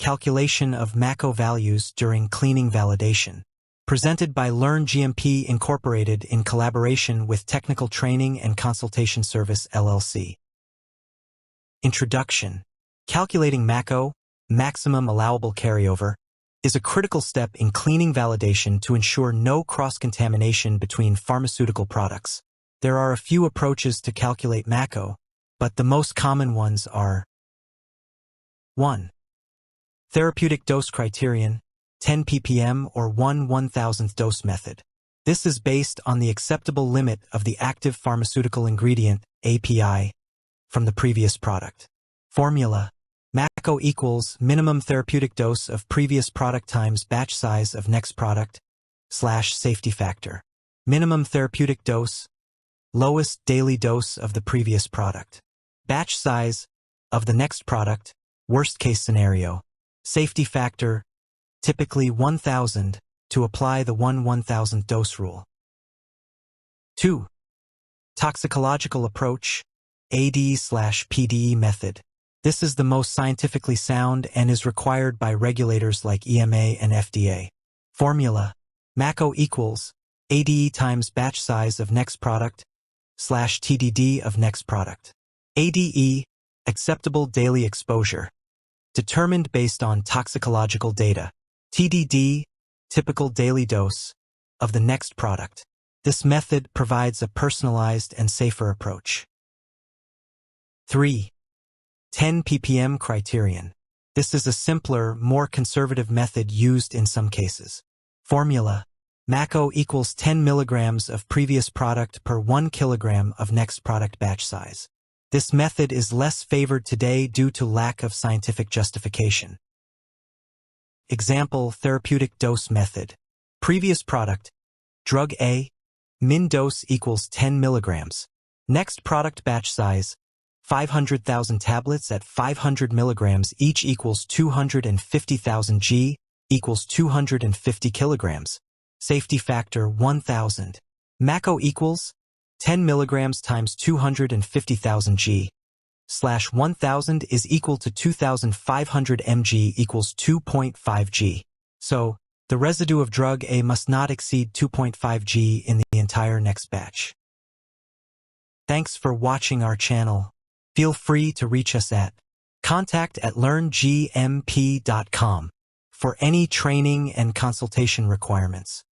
calculation of MACO values during cleaning validation. Presented by Learn GMP Incorporated in collaboration with Technical Training and Consultation Service LLC. Introduction. Calculating MACO, maximum allowable carryover, is a critical step in cleaning validation to ensure no cross-contamination between pharmaceutical products. There are a few approaches to calculate MACO, but the most common ones are 1. Therapeutic dose criterion, 10 ppm or 1/1000th dose method. This is based on the acceptable limit of the active pharmaceutical ingredient, API, from the previous product. Formula. MACO equals minimum therapeutic dose of previous product times batch size of next product, / safety factor. Minimum therapeutic dose, lowest daily dose of the previous product. Batch size of the next product, worst case scenario. Safety factor, typically 1000, to apply the 1/1000th dose rule. 2. Toxicological approach, AD/PDE method. This is the most scientifically sound and is required by regulators like EMA and FDA. Formula. MACO equals ADE times batch size of next product / TDD of next product. ADE, acceptable daily exposure, determined based on toxicological data. TDD, typical daily dose, of the next product. This method provides a personalized and safer approach. 3. 10 ppm criterion. This is a simpler, more conservative method used in some cases. Formula. MACO equals 10 milligrams of previous product per 1 kilogram of next product batch size. This method is less favored today due to lack of scientific justification. Example: therapeutic dose method. Previous product, drug A, min dose equals 10 milligrams. Next product batch size, 500,000 tablets at 500 milligrams each equals 250,000 G, equals 250 kilograms. Safety factor 1000. MACO equals 10 milligrams times 250,000 G / 1000 is equal to 2,500 mg equals 2.5 G. So, the residue of drug A must not exceed 2.5 G in the entire next batch. Thanks for watching our channel. Feel free to reach us at contact@learngmp.com for any training and consultation requirements.